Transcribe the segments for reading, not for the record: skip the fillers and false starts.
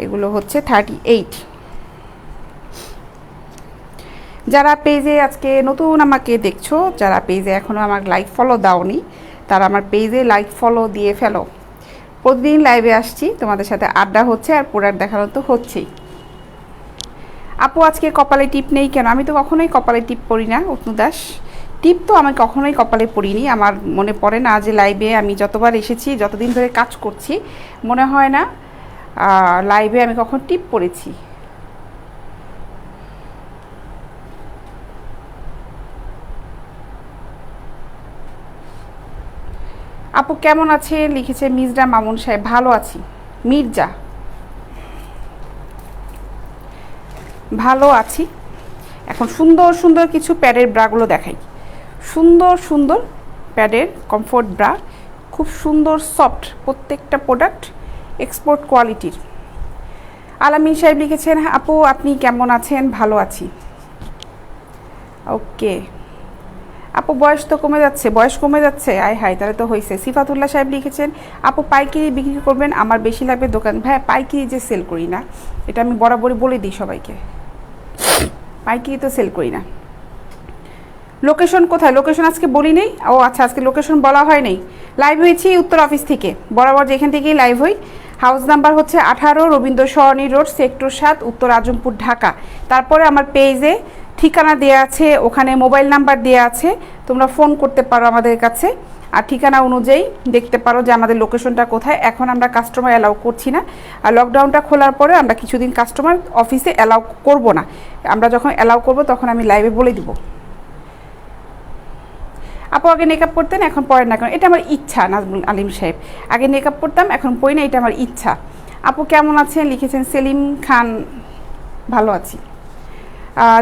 এগুলো হচ্ছে 38। যারা পেজে আজকে নতুন আমাকে দেখছো, যারা পেজে এখনও আমার লাইক ফলো দাওনি, তারা আমার পেজে লাইক ফলো দিয়ে ফেলো। প্রতিদিন লাইভে আসছি, তোমাদের সাথে আড্ডা হচ্ছে আর প্রোডাক্ট দেখানো তো হচ্ছেই। আপু আজকে কপালে টিপ নেই কেন? আমি তো কখনোই কপালে টিপ পরি না অতনু দাস। টিপ তো আমি কখনোই কপালে পরিনি। আমার মনে পড়ে না যে লাইভে আমি যতবার এসেছি, যতদিন ধরে কাজ করছি, মনে হয় না লাইভে আমি কখন টিপ পরেছি। আপু কেমন আছে লিখেছে মির্জা মামুন সাহেব। ভালো আছি মির্জা, ভালো আছি। এখন সুন্দর সুন্দর কিছু প্যাডের ব্রাগুলো দেখাই। সুন্দর সুন্দর প্যাডের কমফোর্ট ব্রা, খুব সুন্দর সফট, প্রত্যেকটা প্রোডাক্ট এক্সপোর্ট কোয়ালিটির। আলামিন সাহেব লিখেছেন আপু আপনি কেমন আছেন? ভালো আছি। ওকে আপু বয়স তো কমে যাচ্ছে, বয়স কমে যাচ্ছে, আয় হায় তাহলে তো হয়েছে। সিফাতুল্লাহ সাহেব লিখেছেন আপু পাইকারি বিক্রি করবেন, আমার বেশি লাগবে দোকান। ভাই পাইকারি যে সেল করি না, এটা আমি বরাবরই বলে দিই সবাইকে, পাইকারি তো সেল করি না। লোকেশন কোথায়? লোকেশন আজকে বলি নেই। ও আচ্ছা, আজকে লোকেশন বলা হয় নাই। লাইভ হয়েছি উত্তর অফিস থেকে, বরাবর যেখান থেকেই লাইভ হই। হাউস নাম্বার হচ্ছে 18 রবীন্দ্র সরণি রোড, সেক্টর 7, উত্তর আজমপুর, ঢাকা। তারপরে আমার পেজে ঠিকানা দেওয়া আছে, ওখানে মোবাইল নাম্বার দেওয়া আছে, তোমরা ফোন করতে পারো আমাদের কাছে, আর ঠিকানা অনুযায়ী দেখতে পারো যে আমাদের লোকেশনটা কোথায়। এখন আমরা কাস্টমার অ্যালাউ করছি না, আর লকডাউনটা খোলার পরে আমরা কিছুদিন কাস্টমার অফিসে অ্যালাউ করব না। আমরা যখন অ্যালাউ করব তখন আমি লাইভে বলে দিব। আপু আগে মেকআপ করতেন এখন পরেন না কেন? এটা আমার ইচ্ছা। নাজমুল আলিম সাহেব, আগে মেকআপ করতাম এখন পরি না, এটা আমার ইচ্ছা। আপু কেমন আছেন লিখেছেন সেলিম খান। ভালো আছি।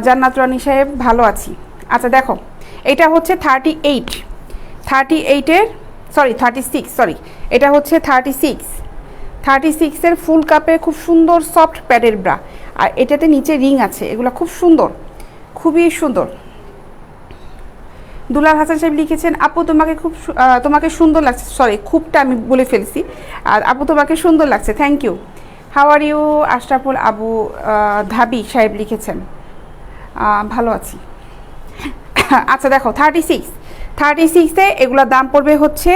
জান্নাত রানী সাহেব ভালো আছি। আচ্ছা দেখো, এটা হচ্ছে 38 সরি 36, সরি এটা হচ্ছে 36 ফুল কাপে খুব সুন্দর সফট প্যাডের ব্রা, আর এটাতে নিচে রিং আছে। এগুলো খুব সুন্দর, খুবই সুন্দর। দুলাল হাসান সাহেব লিখেছেন আপু তোমাকে তোমাকে সুন্দর লাগছে। সরি, খুবটা আমি বলে ফেলছি। আর আপু তোমাকে সুন্দর লাগছে, thank you. How are you? Ashraful Abu Dhabi সাহেব লিখেছেন ভালো আছি। আচ্ছা দেখো 36 এগুলোর দাম পড়বে হচ্ছে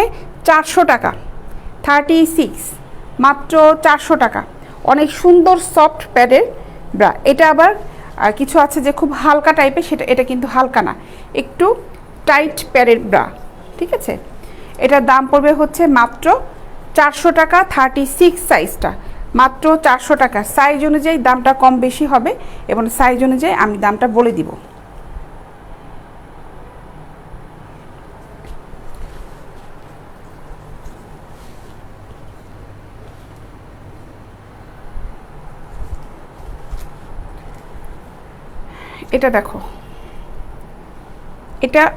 400 টাকা। 36 মাত্র 400 টাকা। অনেক সুন্দর সফট প্যাডের ব্রা। এটা আবার কিছু আছে যে খুব হালকা টাইপের, এটা কিন্তু হালকা না, একটু টাইট প্যাডের ব্রা, ঠিক আছে। এটার দাম পড়বে হচ্ছে মাত্র 400 টাকা। 36 সাইজটা মাত্র 400 টাকা। সাইজ অনুযায়ী দামটা কম বেশি হবে, এবং সাইজ অনুযায়ী আমি দামটা বলে দিব। এটা দেখো,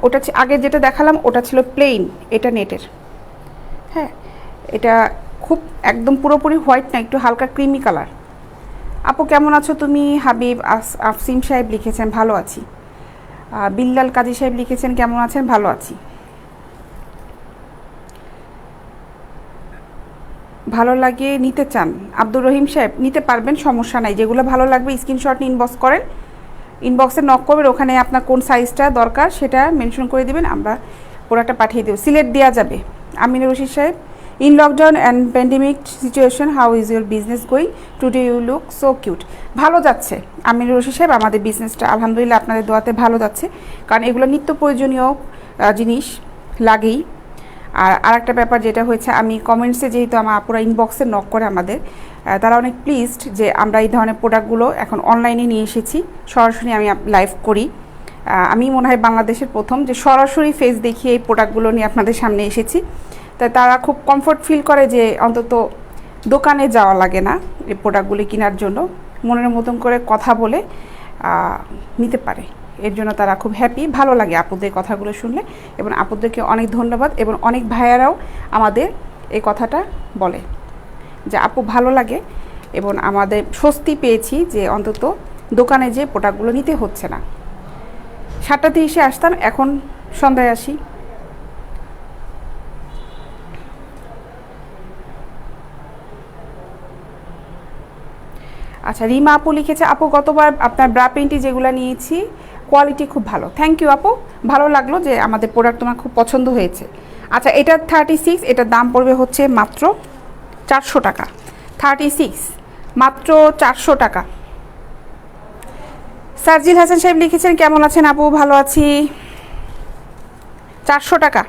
ওটা আগে যেটা দেখালাম ওটা ছিল প্লেন, এটা নেটের। হ্যাঁ, এটা খুব একদম পুরোপুরি হোয়াইট না, একটু হালকা ক্রিমি কালার। আপু কেমন আছো তুমি? হাবিব আফসিম সাহেব লিখেছেন ভালো আছি। বিল্লাল কাজী সাহেব লিখেছেন কেমন আছেন? ভালো আছি। ভালো লাগে নিতে চান? আব্দুর রহিম সাহেব নিতে পারবেন, সমস্যা নাই। যেগুলো ভালো লাগবে স্ক্রিনশট ইনবক্স করেন, ইনবক্সে নক করবেন, ওখানে আপনার কোন সাইজটা দরকার সেটা মেনশন করে দেবেন, আমরা প্রোডাক্টটা পাঠিয়ে দেব, সিলেক্ট দেওয়া যাবে। আমিনুর রশিদ সাহেব in lockdown and pandemic situation how is your business going? Today you look so cute. ভালো যাচ্ছে আমিনুর রশিদ সাহেব, আমাদের বিজনেসটা আলহামদুলিল্লাহ আপনাদের দোয়াতে ভালো যাচ্ছে, কারণ এগুলো নিত্য প্রয়োজনীয় জিনিস লাগেই। আর আরেকটা ব্যাপার যেটা হয়েছে, আমি কমেন্টসে যেহেতু আমার আপুরা ইনবক্সে নক করে আমাদের, তারা অনেক প্লিজড যে আমরা এই ধরনের প্রোডাক্টগুলো এখন অনলাইনে নিয়ে এসেছি, সরাসরি আমি লাইভ করি। আমি মনে হয় বাংলাদেশের প্রথম যে সরাসরি ফেস দেখিয়ে এই প্রোডাক্টগুলো নিয়ে আপনাদের সামনে এসেছি। তাই তারা খুব কমফোর্ট ফিল করে যে অন্তত দোকানে যাওয়া লাগে না এই প্রোডাক্টগুলি কেনার জন্য, মনের মতন করে কথা বলে নিতে পারে। এর জন্য তারা খুব হ্যাপি, ভালো লাগে আপুদের কথাগুলো শুনলে, এবং আপুদেরকে অনেক ধন্যবাদ। এবং অনেক ভাইয়ারাও আমাদের এই কথাটা বলে যে আপু ভালো লাগে, এবং আমাদের স্বস্তি পেয়েছি যে অন্তত দোকানে যে প্রোডাক্টগুলো নিতে হচ্ছে না। 7:30 আসতাম, এখন সন্ধ্যায় আসি। আচ্ছা, রিমা আপু লিখেছে, আপু গতবার আপনার ব্রা পেন্টি যেগুলো নিয়েছি কোয়ালিটি খুব ভালো। থ্যাংক ইউ আপু, ভালো লাগলো যে আমাদের প্রোডাক্ট তোমার খুব পছন্দ হয়েছে। আচ্ছা, এটা 36, এটার দাম পড়বে হচ্ছে মাত্র 400 টাকা। 36 মাত্র 400 টাকা। সার্জিল হাসান সাহেব লিখেছেন, কেমন আছেন আপু? ভালো আছি। 400 টাকা।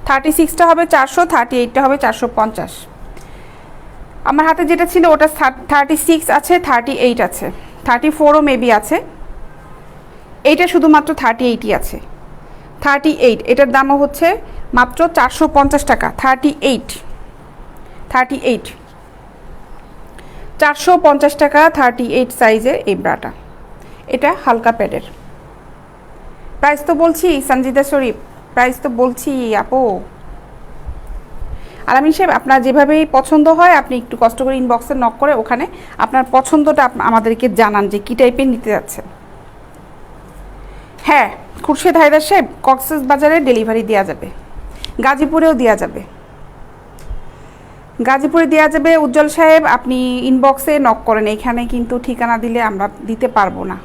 36টা হবে 400, 38টা হবে 450। আমার হাতে যেটা ছিল ওটা 36 আছে, 38 আছে, 34ও মেবি আছে। এইটা শুধুমাত্র 38ই আছে। 38, এটার দামও হচ্ছে মাত্র 450 টাকা। 38 450 টাকা। 38 সাইজের এই ব্রাটা, এটা হালকা প্যাডের। প্রাইস তো বলছি সঞ্জিদা শরীফ, প্রাইস তো বলছি আপু। আলামিন সাহেব, আপনার যেভাবেই পছন্দ হয় আপনি একটু কষ্ট করে ইনবক্সে নক করে ওখানে আপনার পছন্দটা আমাদেরকে জানান যে কী টাইপের নিতে যাচ্ছেন। হ্যাঁ, খুরশেদ হায়দার সাহেব, কক্সেস বাজারে ডেলিভারি দেওয়া যাবে, গাজীপুরেও দেওয়া যাবে, গাজীপুরে দেওয়া যাবে। উজ্জ্বল সাহেব, আপনি ইনবক্সে নক করেন, এখানে কিন্তু ঠিকানা দিলে আমরা দিতে পারবো না।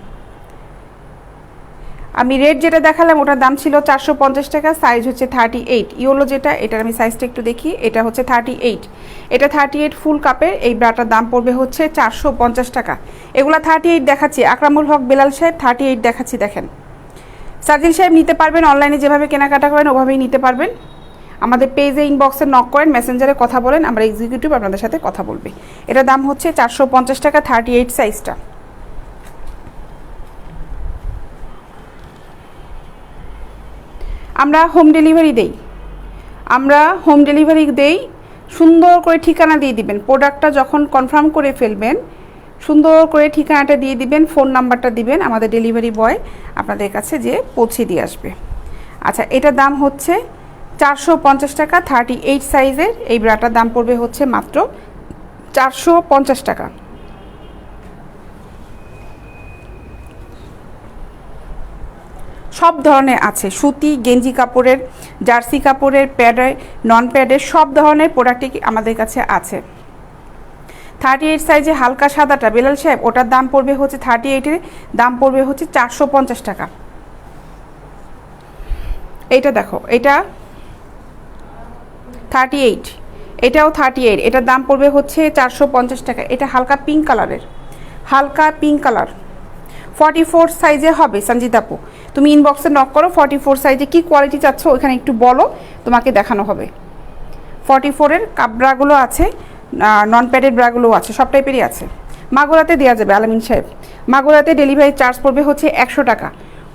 আমি রেট যেটা দেখালাম ওটার দাম ছিল 450 টাকা, সাইজ হচ্ছে 38। ইয়োলো যেটা, এটার আমি সাইজটা একটু দেখি, এটা হচ্ছে 38। এটা 38 ফুল কাপের। এই ব্রাটার দাম পড়বে হচ্ছে 450 টাকা। এগুলা 38 দেখাচ্ছি। আকরামুল হক বেলাল সাহেব 38 দেখাচ্ছি, দেখেন। সাজিল সাহেব নিতে পারবেন, অনলাইনে যেভাবে কেনাকাটা করেন ওভাবেই নিতে পারবেন। আমাদের পেজে ইনবক্সে নক করেন, মেসেঞ্জারে কথা বলেন, আমরা এক্সিকিউটিভ আপনাদের সাথে কথা বলবে। এটার দাম হচ্ছে 450 টাকা, 38 সাইজটা। আমরা হোম ডেলিভারি দেই, সুন্দর করে ঠিকানা দিয়ে দিবেন। প্রোডাক্টটা যখন কনফার্ম করে ফেলবেন সুন্দর করে ঠিকানাটা দিয়ে দিবেন, ফোন নাম্বারটা দিবেন, আমাদের ডেলিভারি বয় আপনাদের কাছে যে পৌঁছে দিয়ে আসবে। আচ্ছা, এটার দাম হচ্ছে 450 টাকা। 38 সাইজের এই ব্রাটার দাম পড়বে হচ্ছে মাত্র 450 টাকা। সব ধরনের আছে, সুতি, গেঞ্জি কাপড়ের, জার্সি কাপড়ের, প্যাডের, নন প্যাডের, সব ধরনের প্রোডাক্টই আমাদের কাছে আছে। 38 সাইজে হালকা সাদাটা বেলাল সাহেব, ওটার দাম পড়বে হচ্ছে 38-এর দাম পড়বে হচ্ছে 450 টাকা। এইটা দেখো, এটা 38, এটাও 38, এটার দাম পড়বে হচ্ছে 450 টাকা। এটা হালকা পিঙ্ক কালারের, হালকা পিঙ্ক কালার। 44 সাইজে হবে সঞ্জিত আপু, তুমি ইনবক্সে নক করো। 44 সাইজে কী কোয়ালিটি চাচ্ছ ওখানে একটু বলো, তোমাকে দেখানো হবে। 44-এর কাপ ব্রাগুলো আছে, নন প্যাডেড ব্রাগুলো আছে, সব টাইপেরই আছে। মাগুরাতে দেওয়া যাবে আলামিন সাহেব, মাগুরাতে ডেলিভারি চার্জ পড়বে হচ্ছে 100 টাকা।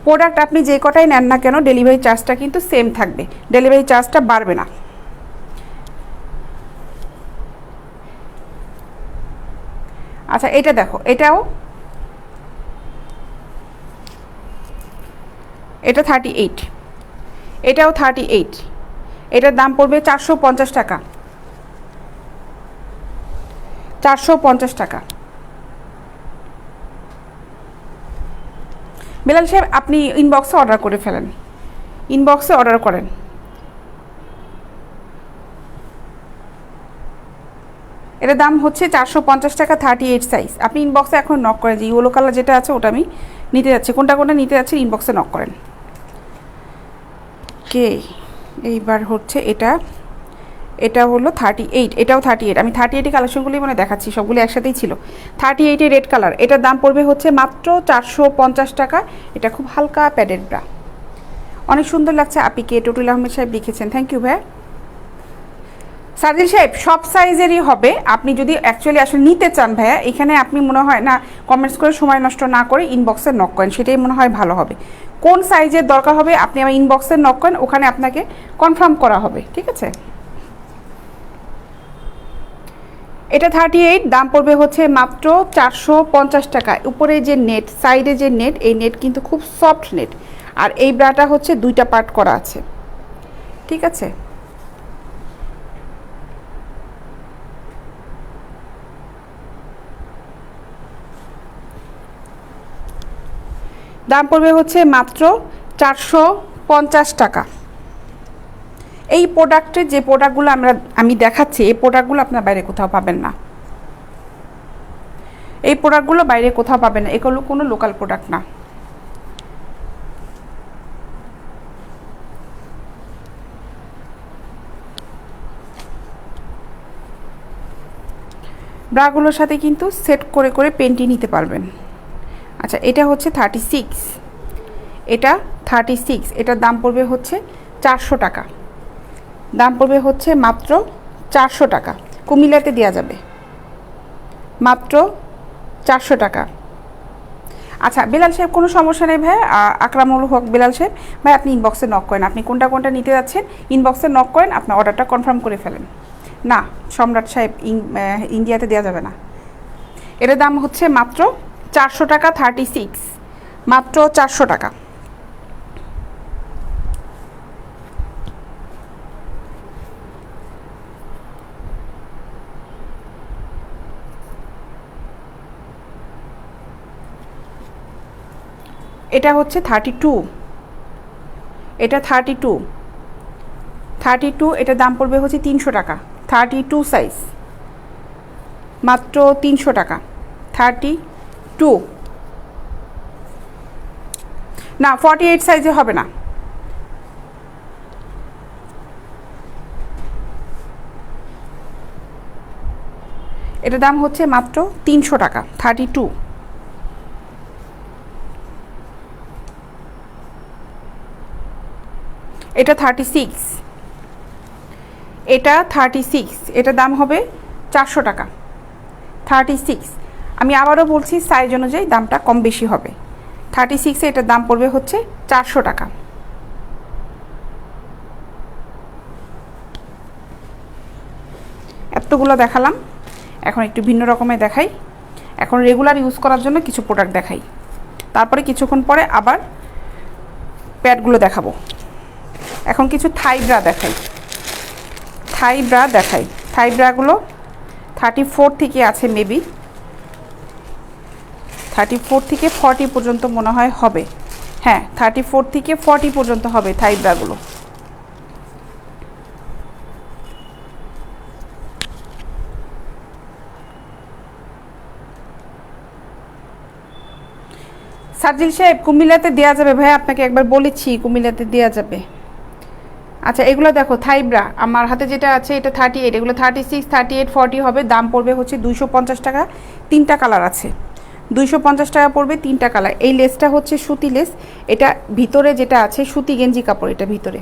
প্রোডাক্ট আপনি যে কটাই নেন না কেন ডেলিভারি চার্জটা কিন্তু সেম থাকবে, ডেলিভারি চার্জটা বাড়বে না। আচ্ছা, এটা দেখো, এটাও, এটা 38, এটাও 38, এটার দাম পড়বে 450 টাকা। 450 টাকা। বেলাল সাহেব, আপনি ইনবক্সে অর্ডার করে ফেলেন, ইনবক্সে অর্ডার করেন। এটার দাম হচ্ছে 450 টাকা, 38 সাইজ। আপনি ইনবক্সে এখন নক করেন যে ইয়েলো কালার যেটা আছে ওটা আমি নিতে যাচ্ছি, কোনটা কোনটা নিতে যাচ্ছি ইনবক্সে নক করেন। কে এইবার হচ্ছে এটা, এটা হলো 38, এটাও 38। আমি 38 কালেকশনগুলি মানে দেখাচ্ছি, সবগুলো একসাথেই ছিল। 38 রেড কালার, এটার দাম পড়বে হচ্ছে মাত্র 450 টাকা। এটা খুব হালকা প্যাডেড ব্রা, অনেক সুন্দর লাগছে। আপিকে টুটুল আহমেদ সাহেব লিখেছেন, থ্যাংক ইউ ভাই। সাজিল সাহেব, সব সাইজেরই হবে, আপনি যদি অ্যাকচুয়ালি আসলে নিতে চান ভাইয়া, এখানে আপনি মনে হয় না কমেন্টস করে সময় নষ্ট না করে ইনবক্সে নক করেন, সেটাই মনে হয় ভালো হবে। কোন সাইজের দরকার হবে আপনি আমার ইনবক্সে নক করেন, ওখানে আপনাকে কনফার্ম করা হবে, ঠিক আছে। এটা 38, দাম পড়বে হচ্ছে মাত্র 450 টাকা। উপরে যে নেট, সাইডে যে নেট, এই নেট কিন্তু খুব সফট নেট, আর এই ব্রাটা হচ্ছে 2টা পার্ট করা আছে, ঠিক আছে। দাম পড়বে হচ্ছে মাত্র 450 টাকা। এই প্রোডাক্টের যে প্রোডাক্টগুলো আমি দেখাচ্ছি, এই প্রোডাক্টগুলো আপনার বাইরে কোথাও পাবেন না। এই প্রোডাক্টগুলো বাইরে কোথাও পাবেন না, এগুলো কোনো লোকাল প্রোডাক্ট না। ব্রাগুলোর সাথে কিন্তু সেট করে করে পেন্টি নিতে পারবেন। আচ্ছা, এটা হচ্ছে 36, এটা 36, এটার দাম পড়বে হচ্ছে 400 টাকা, দাম পড়বে হচ্ছে মাত্র 400 টাকা। কুমিল্লাতে দেওয়া যাবে মাত্র 400 টাকা। আচ্ছা বেলাল সাহেব, কোনো সমস্যা নেই ভাই, আকরামুল হক বেলাল সাহেব ভাই, আপনি ইনবক্সে নক করেন, আপনি কোনটা কোনটা নিতে যাচ্ছেন ইনবক্সে নক করেন, আপনার অর্ডারটা কনফার্ম করে ফেলেন। না সম্রাট সাহেব, ইন্ডিয়াতে দেওয়া যাবে না। এটার দাম হচ্ছে মাত্র 400 টাকা, 36, মাত্র 400 টাকা। এটা হচ্ছে 32, এটা 32, এটার দাম পড়বে হচ্ছে 300 টাকা, 32 সাইজ, মাত্র 300 টাকা। 32 না, 48 সাইজে হবে না। এটার দাম হচ্ছে মাত্র 300 টাকা, 32। এটা 36, এটা 36, এটার দাম হবে 400 টাকা, 36। আমি আবারও বলছি সাইজ অনুযায়ী দামটা কম বেশি হবে। 36-এ এটার দাম পড়বে হচ্ছে 400 টাকা। এতগুলো দেখালাম, এখন একটু ভিন্ন রকমের দেখাই। এখন রেগুলার ইউজ করার জন্য কিছু প্রোডাক্ট দেখাই, তারপরে কিছুক্ষণ পরে আবার প্যাডগুলো দেখাবো। এখন কিছু থাই ব্রা দেখাই, থাই ব্রাগুলো 34 থেকে আছে, মেবি 34 থেকে 40 পর্যন্ত মনে হয় হবে। হ্যাঁ, 34 থেকে 40 পর্যন্ত হবে থাই ব্রাগুলো। সার্জিল সাহেব, কুমিল্লাতে দেওয়া যাবে ভাই, আপনাকে একবার বলেছি কুমিল্লাতে দেওয়া যাবে। আচ্ছা এগুলো দেখো থাই ব্রা, আমার হাতে যেটা আছে এটা 38, এগুলো 36, 38, 40 হবে। দাম পড়বে হচ্ছে 250 টাকা, 3টা কালার আছে, 250 টাকা পড়বে 3টা কালার। এই লেসটা হচ্ছে সুতি লেস, এটা ভিতরে যেটা আছে সুতি গেঞ্জি কাপড়, এটা ভিতরে,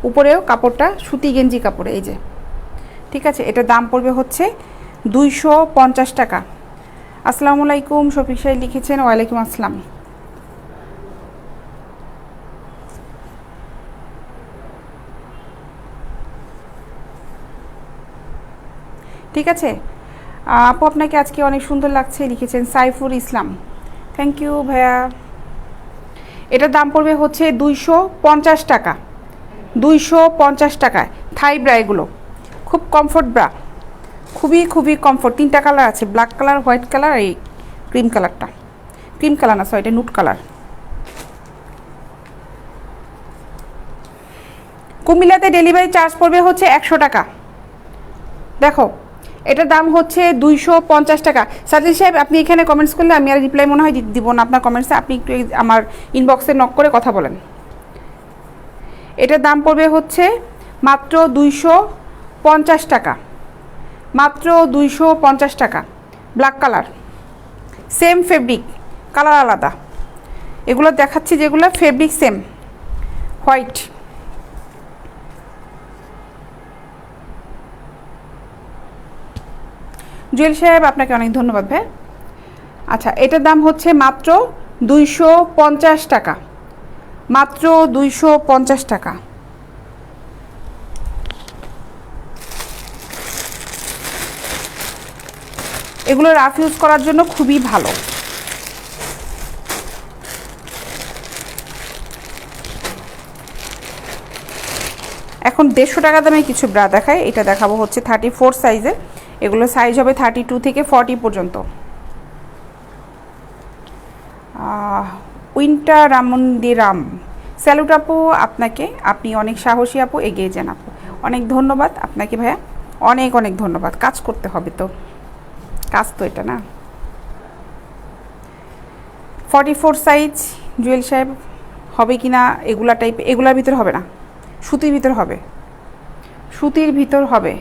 উপরেও কাপড়টা সুতি গেঞ্জি কাপড়, এই যে, ঠিক আছে। এটা দাম পড়বে হচ্ছে 250 টাকা। আসসালামু আলাইকুম, শফিক সাহেব লিখেছেন, ওয়ালাইকুম আসসালাম। ঠিক আছে আপু, আপনাকে আজকে অনেক সুন্দর লাগছে লিখেছেন সাইফুর ইসলাম, থ্যাংক ইউ ভাইয়া। এটার দাম পড়বে হচ্ছে 250 টাকা, 250 টাকায়। থাই ব্রা এগুলো খুব কমফোর্ট ব্রা, খুবই কমফোর্ট। 3টা কালার আছে, ব্ল্যাক কালার, হোয়াইট কালার, এই ক্রিম কালারটা, ক্রিম কালার না সরি, এটা নুট কালার। কুমিল্লাতে ডেলিভারি চার্জ পড়বে হচ্ছে 100 টাকা। দেখো এটার দাম হচ্ছে 250 টাকা। সাজিদ সাহেব, আপনি এখানে কমেন্টস করলে আমি আর রিপ্লাই মনে হয় দিব না আপনার কমেন্টসে, আপনি একটু আমার ইনবক্সে নক করে কথা বলেন। এটার দাম পড়বে হচ্ছে মাত্র 250 টাকা, মাত্র 250 টাকা। Black colour, same fabric, colour আলাদা। এগুলো দেখাচ্ছি যেগুলো ফেব্রিক সেম, হোয়াইট। জুয়েল সাহেব, আপনাকে অনেক ধন্যবাদ ভাই। আচ্ছা এটার দাম হচ্ছে মাত্র 250 টাকা, মাত্র 250 টাকা। এগুলো রাফ ইউজ করার জন্য খুবই ভালো। এখন 150 টাকা দামে কিছু ব্রা দেখায়, এটা দেখাবো হচ্ছে 34 সাইজের। এগুলো সাইজ হবে 32 থেকে 40 পর্যন্ত। উইন্টার রামন্দিরাম, স্যালুট আপু আপনাকে, আপনি অনেক সাহসী আপু, এগিয়ে যান আপু। অনেক ধন্যবাদ আপনাকে ভাইয়া, অনেক ধন্যবাদ। কাজ করতে হবে তো, কাজ তো এটা না। 44 সাইজ জুয়েল সাহেব হবে কি না, এগুলা টাইপ, এগুলার ভিতর হবে না, সুতির ভিতর হবে, সুতির ভিতর হবে।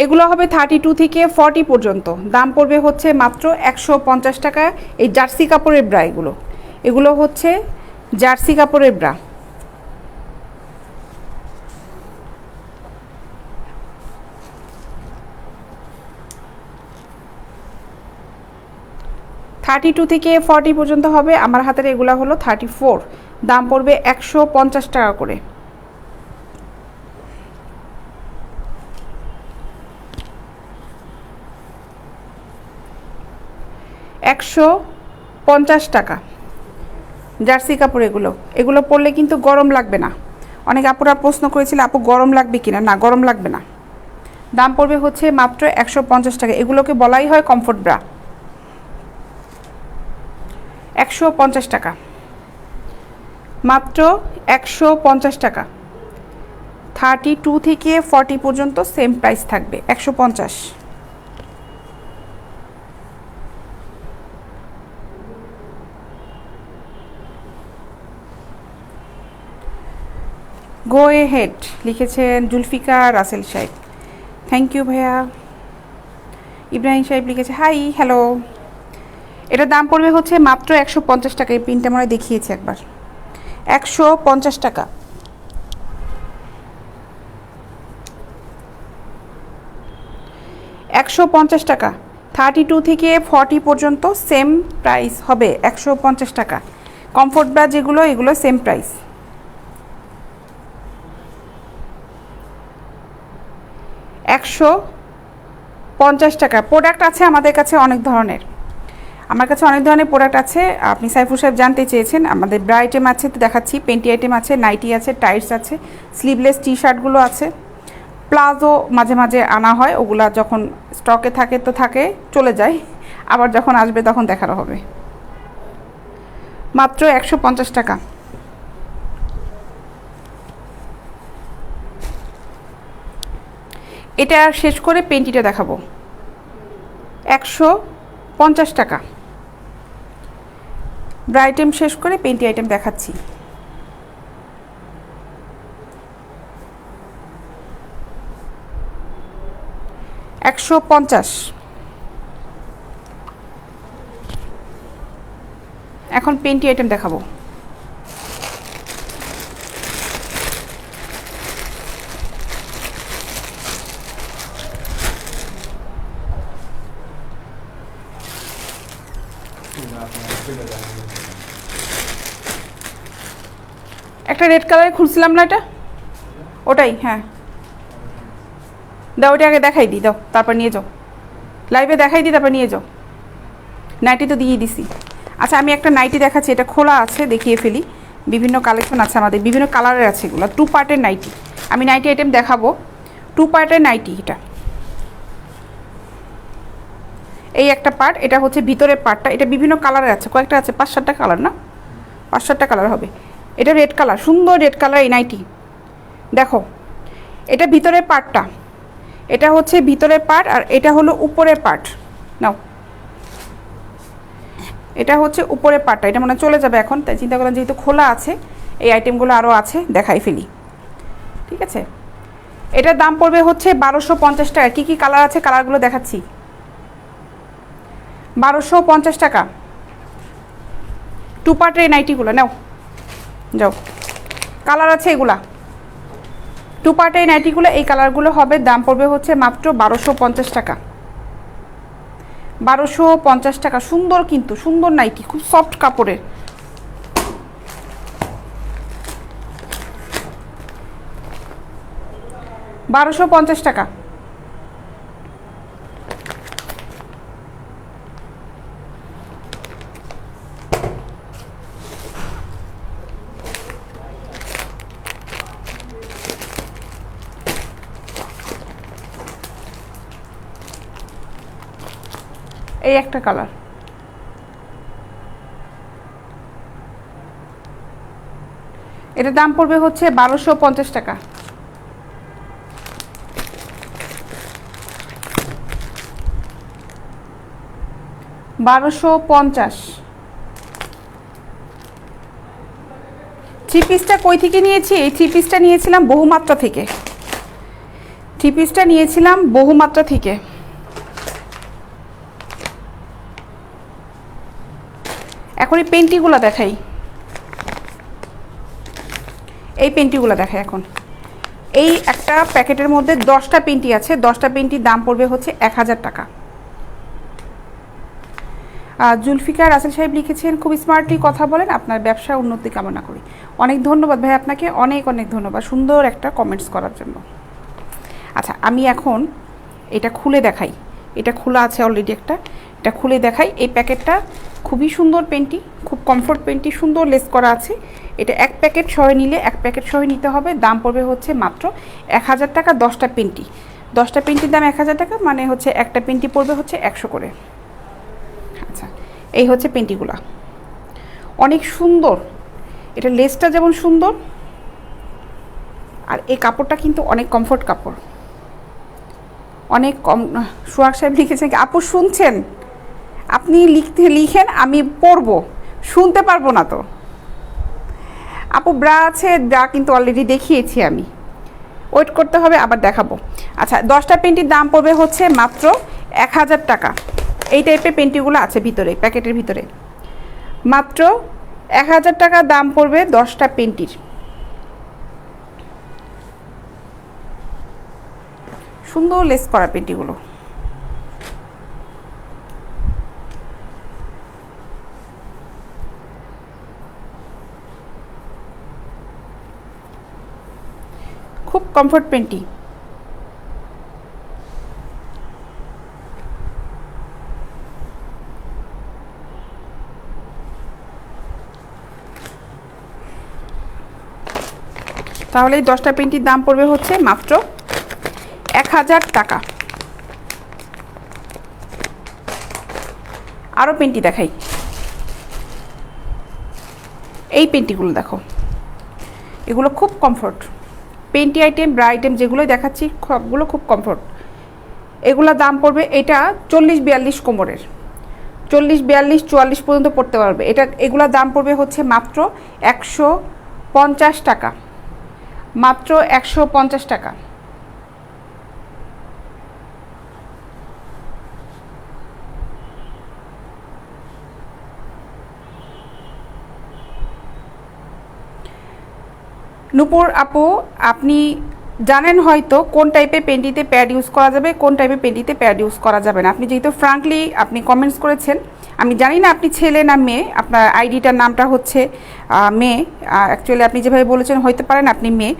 এগুলো হবে 32 থেকে 40 পর্যন্ত। দাম পড়বে হচ্ছে মাত্র 150 টাকা। এই জার্সি কাপড়ের ব্রা, এগুলো এগুলো হচ্ছে জার্সি কাপড়ের ব্রা। 32 থেকে 40 পর্যন্ত হবে। আমার হাতের এগুলো হলো 34। দাম পড়বে 150 টাকা করে। 150 টাকা জার্সি কাপড়। এগুলো এগুলো পরলে কিন্তু গরম লাগবে না। অনেক আপুরা প্রশ্ন করেছিল আপু গরম লাগবে কিনা, না গরম লাগবে না। দাম পড়বে হচ্ছে মাত্র 150 টাকা। এগুলোকে বলাই হয় কমফোর্ট ব্রা। 150 টাকা, মাত্র 150 টাকা। 32 থেকে 40 পর্যন্ত সেম প্রাইস থাকবে, 150। গো এ হেড লিখেছেন জুলফিকার রাসেল সাহেব, থ্যাংক ইউ ভাইয়া। ইব্রাহিম সাহেব লিখেছে হাই হ্যালো। এটার দাম পড়বে হচ্ছে মাত্র 150 টাকা। এই পিনটা মনে দেখিয়েছি একবার, 150 টাকা। টাকা। 32 থেকে 40 পর্যন্ত সেম প্রাইস হবে, 150 টাকা। কমফোর্ট ব্রা যেগুলো, এগুলো সেম প্রাইস। 150 টাকা। প্রোডাক্ট আছে আমাদের কাছে অনেক ধরনের, আমার কাছে অনেক ধরনের প্রোডাক্ট আছে। আপনি সাইফুল সাহেব জানতে চেয়েছেন, আমাদের ব্রা আইটেম আছে তো দেখাচ্ছি, পেন্টি আইটেম আছে, নাইটি আছে, টাইটস আছে, স্লিভলেস টি শার্টগুলো আছে, প্লাজো মাঝে মাঝে আনা হয়, ওগুলা যখন স্টকে থাকে তো থাকে, চলে যায়, আবার যখন আসবে তখন দেখানো হবে। মাত্র 150 টাকা। এটা শেষ করে পেন্টিটা দেখাবো, 150 টাকা। ব্রা আইটেম শেষ করে পেন্টি আইটেম দেখাচ্ছি। $150। এখন পেন্টি আইটেম দেখাবো। একটা রেড কালারে খুলছিলাম না, এটা ওটাই, হ্যাঁ দাও, ওটা আগে দেখাই দিই, দাও তারপর নিয়ে যাও, লাইভে দেখাই দিই তারপর নিয়ে যাও। নাইটি তো দিয়ে দিছি। আচ্ছা আমি একটা নাইটি দেখাচ্ছি, এটা খোলা আছে, দেখিয়ে ফেলি। বিভিন্ন কালেকশন আছে আমাদের, বিভিন্ন কালারের আছে এগুলো। 2 পার্টের নাইটি, আমি নাইটি আইটেম দেখাবো। 2 পার্টের নাইটি, এটা এই একটা পার্ট, এটা হচ্ছে ভিতরের পার্টটা। এটা বিভিন্ন কালারের আছে, কয়েকটা আছে, 5-7টা কালার, না 5-7টা কালার হবে। এটা রেড কালার, সুন্দর রেড কালার এই নাইটি। দেখো এটা ভিতরের পার্টটা, এটা হচ্ছে ভিতরের পার্ট, আর এটা হলো উপরের পার্ট। নাও, এটা হচ্ছে উপরের পার্টটা, এটা মনে চলে যাবে এখন, তাই চিন্তা করলাম যেহেতু খোলা আছে, এই আইটেমগুলো আরও আছে, দেখাই ফেলি, ঠিক আছে। এটার দাম পড়বে হচ্ছে 1250 টাকা। কী কী কালার আছে কালারগুলো দেখাচ্ছি। 1250 টাকা। 2 পার্টের এই নাইটিগুলো নাও, যাও, কালার আছে এগুলা। 2 পার্টের এই নাইটিগুলো, এই কালারগুলো হবে। দাম পড়বে হচ্ছে মাত্র 1250 টাকা। 1250 টাকা। সুন্দর কিন্তু, সুন্দর নাইটি, খুব সফট কাপড়ের। $1250 টাকা। এই একটা কালার, এটার দাম পড়বে হচ্ছে 1250 টাকা। 1250। থ্রি পিসটা কই থেকে নিয়েছি? এই থ্রি পিসটা নিয়েছিলাম বহুমাত্রা থেকে। থ্রি পিসটা নিয়েছিলাম বহুমাত্রা থেকে। এখন এই পেন্টিগুলো দেখাই, এই পেন্টিগুলো দেখাই এখন। এই একটা প্যাকেটের মধ্যে 10টা পেন্টি আছে, 10টা পেন্টির দাম পড়বে হচ্ছে 1000 টাকা। জুলফিকার রাসেল সাহেব লিখেছেন, খুব স্মার্টলি কথা বলেন, আপনার ব্যবসা উন্নতি কামনা করি। অনেক ধন্যবাদ ভাই, আপনাকে অনেক অনেক ধন্যবাদ সুন্দর একটা কমেন্টস করার জন্য। আচ্ছা, আমি এখন এটা খুলে দেখাই। এটা খোলা আছে অলরেডি একটা, এটা খুলে দেখাই। এই প্যাকেটটা খুবই সুন্দর পেন্টি, খুব কমফোর্ট পেন্টি, সুন্দর লেস করা আছে। এটা এক প্যাকেট সহ নিলে, এক প্যাকেট সহ নিতে হবে। দাম পড়বে হচ্ছে মাত্র 1000 টাকা। 10টা পেন্টি, 10টা পেন্টির দাম 1000 টাকা, মানে হচ্ছে একটা পেন্টি পড়বে হচ্ছে 100 করে। আচ্ছা, এই হচ্ছে পেন্টিগুলা, অনেক সুন্দর। এটা লেসটা যেমন সুন্দর, আর এই কাপড়টা কিন্তু অনেক কমফোর্ট কাপড়, অনেক কম। সোহাগ সাহেব লিখেছেন, আপু শুনছেন? আপনি লিখেন, আমি পড়বো, শুনতে পারবো না তো। আপু ব্রা আছে, ব্রা কিন্তু অলরেডি দেখিয়েছি আমি, ওয়েট করতে হবে, আবার দেখাবো। আচ্ছা, 10টা পেন্টির দাম পড়বে হচ্ছে মাত্র 1000 টাকা। এই টাইপের পেন্টিগুলো আছে ভিতরে, প্যাকেটের ভিতরে। মাত্র 1000 টাকা দাম পড়বে 10টা পেন্টির। সুন্দর লেস করা পেন্টিগুলো। খুব কমফোর্ট পেন্টি। তাহলে এই 10টা পেন্টির দাম পড়বে হচ্ছে মাত্র 1000 টাকা। আরও পেন্টি দেখাই, এই পেন্টিগুলো দেখো, এগুলো খুব comfort panty item, bra item যেগুলোই দেখাচ্ছি সবগুলো খুব কমফোর্ট। এগুলো দাম পড়বে, এটা 40-42 কোমরের, 40-42 44 পর্যন্ত পড়তে পারবে এটা। এগুলোর দাম পড়বে হচ্ছে মাত্র 150 টাকা, মাত্র 150 টাকা। নূপুর আপু, আপনি জানেন হয়তো কোন টাইপের পেন্টিতে প্যাড ইউজ করা যাবে, কোন টাইপের পেন্টিতে প্যাড ইউজ করা যাবে না। আপনি যেহেতু ফ্রাঙ্কলি আপনি কমেন্টস করেছেন, আমি জানি না আপনি ছেলে না মেয়ে, আপনার আইডিটার নামটা হচ্ছে মেয়ে। অ্যাকচুয়ালি আপনি যেভাবে বলেছেন হইতে পারেন আপনি মেয়ে।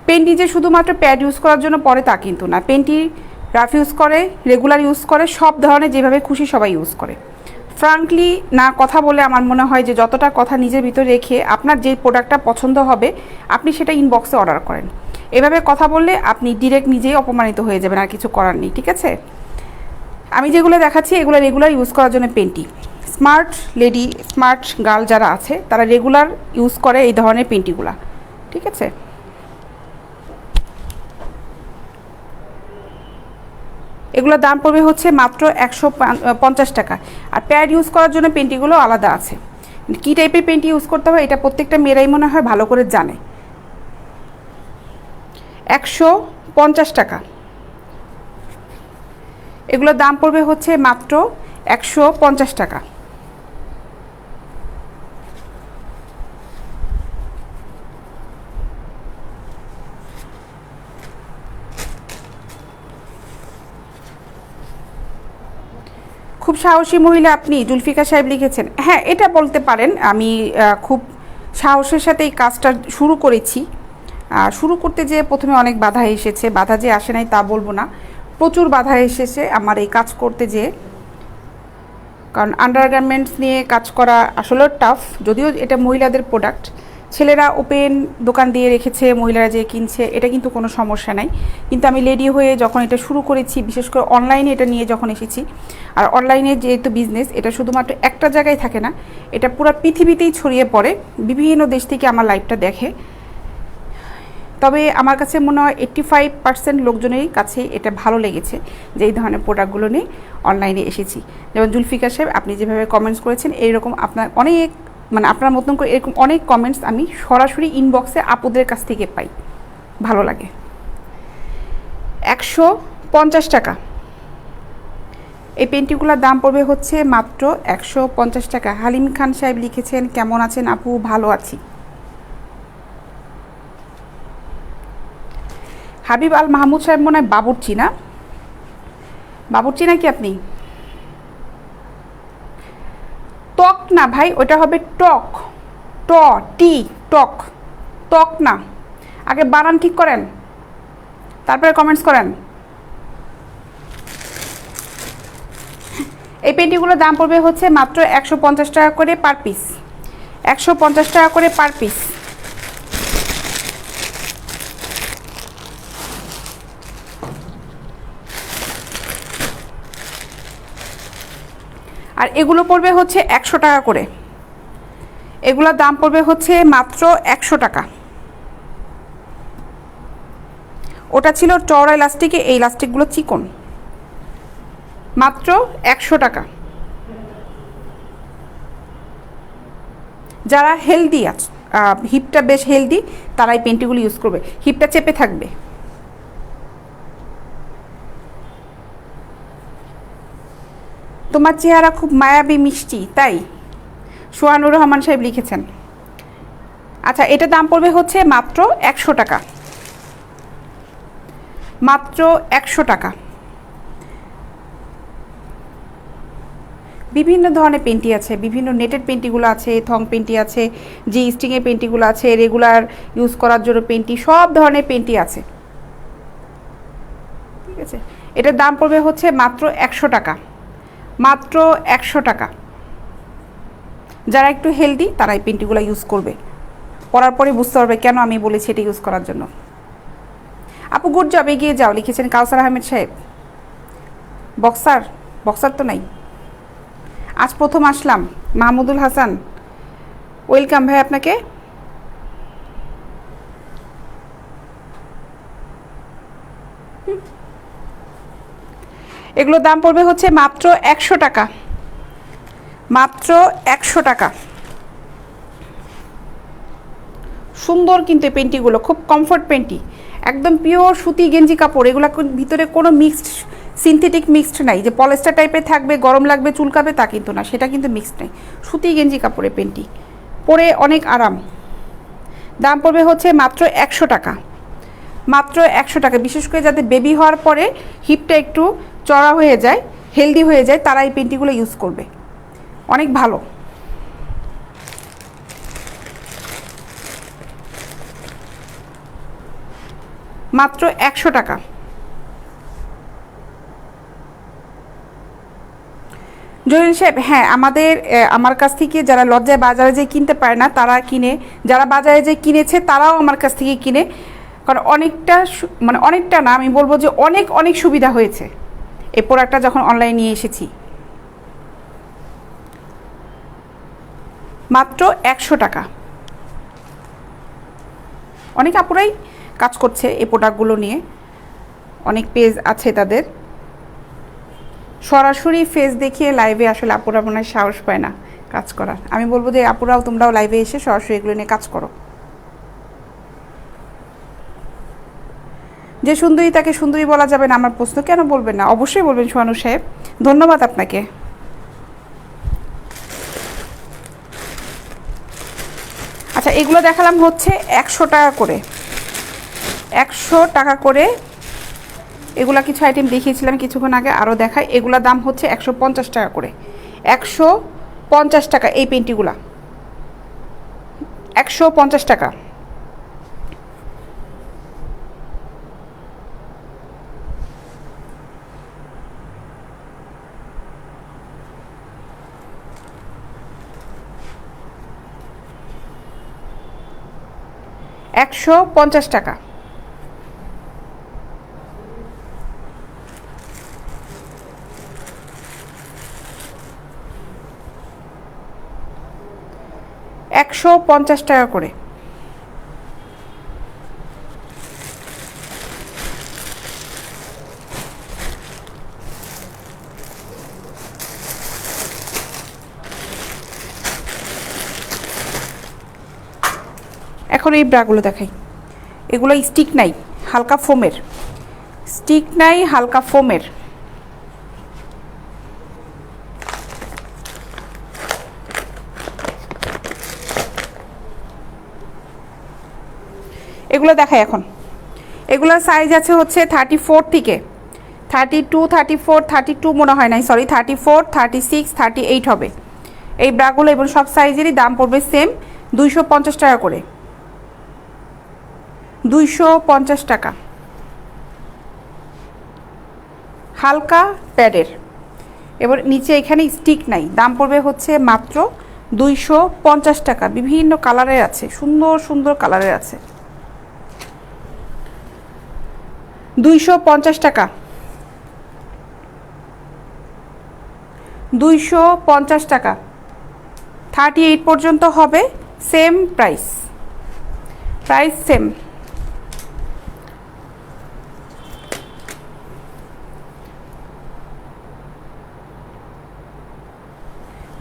পেন্টি যে শুধুমাত্র প্যাড ইউজ করার জন্য পরে তা কিন্তু না, পেন্টি রাফ ইউজ করে, রেগুলার ইউজ করে, সব ধরনের যেভাবে খুশি সবাই ইউজ করে। ফ্রাঙ্কলি না কথা বলে আমার মনে হয় যে যতটা কথা নিজের ভিতরে রেখে আপনার যে প্রোডাক্টটা পছন্দ হবে আপনি সেটা ইনবক্সে অর্ডার করেন। এভাবে কথা বললে আপনি ডিরেক্ট নিজেই অপমানিত হয়ে যাবেন, আর কিছু করার নেই, ঠিক আছে? আমি যেগুলো দেখাচ্ছি এগুলো রেগুলার ইউজ করার জন্য panty. Smart lady, smart girl যারা আছে তারা রেগুলার ইউজ করে এই ধরনের পেন্টিগুলা, ঠিক আছে? এগুলোর দাম পড়বে হচ্ছে মাত্র 150 টাকা। আর প্যাড ইউজ করার জন্য পেন্টিগুলো আলাদা আছে। কী টাইপের পেন্টি ইউজ করতে হবে এটা প্রত্যেকটা মেয়েরাই মনে হয় ভালো করে জানে। 150 টাকা। এগুলোর দাম পড়বে হচ্ছে মাত্র 150 টাকা। খুব সাহসী মহিলা আপনি, জুলফিকার সাহেব লিখেছেন। হ্যাঁ, এটা বলতে পারেন। আমি খুব সাহসের সাথে এই কাজটা শুরু করেছি। শুরু করতে যেয়ে প্রথমে অনেক বাধা এসেছে, বাধা যে আসে নাই তা বলবো না, প্রচুর বাধা এসেছে আমার এই কাজ করতে যেয়ে। কারণ আন্ডারগার্মেন্টস নিয়ে কাজ করা আসলে টাফ, যদিও এটা মহিলাদের প্রোডাক্ট। ছেলেরা ওপেন দোকান দিয়ে রেখেছে, মহিলারা যে কিনছে, এটা কিন্তু কোনো সমস্যা নাই। কিন্তু আমি লেডি হয়ে যখন এটা শুরু করেছি, বিশেষ করে অনলাইনে এটা নিয়ে যখন এসেছি, আর অনলাইনে যেহেতু বিজনেস, এটা শুধুমাত্র একটা জায়গায় থাকে না, এটা পুরো পৃথিবীতেই ছড়িয়ে পড়ে। বিভিন্ন দেশ থেকে আমার লাইভটা দেখে, তবে আমার কাছে মনে হয় 85% লোকজনেরই কাছে এটা ভালো লেগেছে যে এই ধরনের প্রোডাক্টগুলো নিয়ে অনলাইনে এসেছি। যেমন জুলফিকার সাহেব আপনি যেভাবে কমেন্টস করেছেন, এইরকম আপনার অনেক মানে আপনার মতন করে এরকম অনেক কমেন্টস আমি সরাসরি ইনবক্সে আপুদের কাছ থেকে পাই, ভালো লাগে। 150 টাকা এই পেন্টিগুলোর দাম পড়বে হচ্ছে মাত্র 150 টাকা। হালিম খান সাহেব লিখেছেন, কেমন আছেন আপু? ভালো আছি। হাবিব আল মাহমুদ সাহেব মনে হয় বাবুর্চি, না বাবুর্চি নাকি আপনি? টক না ভাই, ওটা হবে টক, ট টি টক, টক না। আগে বানান ঠিক করেন, তারপরে কমেন্টস করেন। এই পেন্টিগুলোর দাম পড়বে হচ্ছে মাত্র 150 টাকা করে পার পিস, 150 টাকা করে পার পিস। আর এগুলো পড়বে হচ্ছে 100 টাকা করে, এগুলোর দাম পড়বে হচ্ছে মাত্র 100 টাকা। ওটা ছিল চওড়া ইলাস্টিকে, এই ইলাস্টিকগুলো চিকন, মাত্র 100 টাকা। যারা হেলদি আছে, হিপটা বেশ হেলদি, তারা এই পেন্টিগুলো ইউজ করবে, হিপটা চেপে থাকবে। তোমার চেহারা খুব মায়াবী মিষ্টি, তাই সোহানুর রহমান সাহেব লিখেছেন। আচ্ছা, এটা দাম পড়বে হচ্ছে মাত্র 100 টাকা, মাত্র 100 টাকা। বিভিন্ন ধরনের পেন্টি আছে, বিভিন্ন নেটের পেন্টিগুলো আছে, থং পেন্টি আছে, জি স্টিংয়ের পেন্টিগুলো আছে, রেগুলার ইউজ করার জন্য পেন্টি, সব ধরনের পেন্টি আছে, ঠিক আছে। এটার দাম পড়বে হচ্ছে মাত্র 100 টাকা, মাত্র 100 টাকা। যারা একটু হেলদি তারা এই পেন্টিগুলো ইউজ করবে, পরার পরে বুঝতে পারবে কেন আমি বলেছি এটা ইউজ করার জন্য। আপু গুড জব, এগিয়ে যাও লিখেছেন কাউসার আহমেদ সাহেব। বক্সার, বক্সার তো নাই, আজ প্রথম আসলাম। মাহমুদুল হাসান, ওয়েলকাম ভাই আপনাকে। এগুলোর দাম পড়বে হচ্ছে মাত্র 100 টাকা, মাত্র 100 টাকা। সুন্দর কিন্তু এই পেন্টিগুলো, খুব কমফোর্ট পেন্টি, একদম পিওর সুতি গেঞ্জি কাপড়। এগুলো ভিতরে কোনো মিক্সড সিনথেটিক মিক্সড নাই যে পলেস্টার টাইপের থাকবে, গরম লাগবে, চুলকাবে, তা কিন্তু না, সেটা কিন্তু মিক্সড নেই। সুতি গেঞ্জি কাপড়ে পেন্টি, পরে অনেক আরাম। দাম পড়বে হচ্ছে মাত্র 100 টাকা, মাত্র 100 টাকা। বিশেষ করে যাদের বেবি হওয়ার পরে হিপটা একটু চড়া হয়ে যায়, হেলদি হয়ে যায়, তারা এই পেন্টিগুলো ইউজ করবে, অনেক ভালো। মাত্র 100 টাকা। জহির সাহেব, হ্যাঁ আমাদের আমার কাছ থেকে যারা লজ্জায় বাজারে যেয়ে কিনতে পারে না তারা কিনে, যারা বাজারে যেয়ে কিনেছে তারাও আমার কাছ থেকে কিনে, কারণ অনেকটা মানে অনেকটা না, আমি বলবো যে অনেক অনেক সুবিধা হয়েছে এই প্রোডাক্টটা যখন অনলাইনে নিয়ে এসেছি। মাত্র 100 টাকা। অনেক আপুরাই কাজ করছে এই প্রোডাক্টগুলো নিয়ে, অনেক পেজ আছে তাদের। সরাসরি ফেস দেখিয়ে লাইভে আসলে আপুরা মনে হয় সাহস পায় না কাজ করার। আমি বলবো যে আপুরাও তোমরাও লাইভে এসে সরাসরি এগুলো নিয়ে কাজ করো। যে সুন্দরী তাকে সুন্দরী বলা যাবে না, আমার প্রশ্ন, কেন বলবেন না? অবশ্যই বলবেন সোহানু সাহেব, ধন্যবাদ আপনাকে। আচ্ছা, এগুলো দেখালাম হচ্ছে 100 টাকা করে, 100 টাকা করে। এগুলা কিছু আইটেম দেখিয়েছিলাম কিছুক্ষণ আগে, আরও দেখাই। এগুলোর দাম হচ্ছে 150 টাকা করে, 150 টাকা। এই পেন্টিগুলা 150 টাকা। $150 টাকা। $150 টাকা করে। এখন এই ব্রাগুলো দেখাই, এগুলো স্টিক নাই, হালকা ফোমের, স্টিক নাই, হালকা ফোমের। এগুলো দেখাই এখন। এগুলোর সাইজ আছে হচ্ছে 34 থেকে 32, 34, 32 মনে হয় নাই, সরি 34, 36, 38 হবে এই ব্রাগুলো, এবং সব সাইজেরই দাম পড়বে সেম 250 টাকা করে, 250 টাকা। হালকা প্যাডের, এবার নিচে এখানে স্টিক নাই, দাম পড়বে হচ্ছে মাত্র 250 টাকা। বিভিন্ন কালারের আছে, সুন্দর সুন্দর কালারের আছে। 250 টাকা, 250 টাকা। 38 পর্যন্ত হবে, সেম প্রাইস, প্রাইস সেম।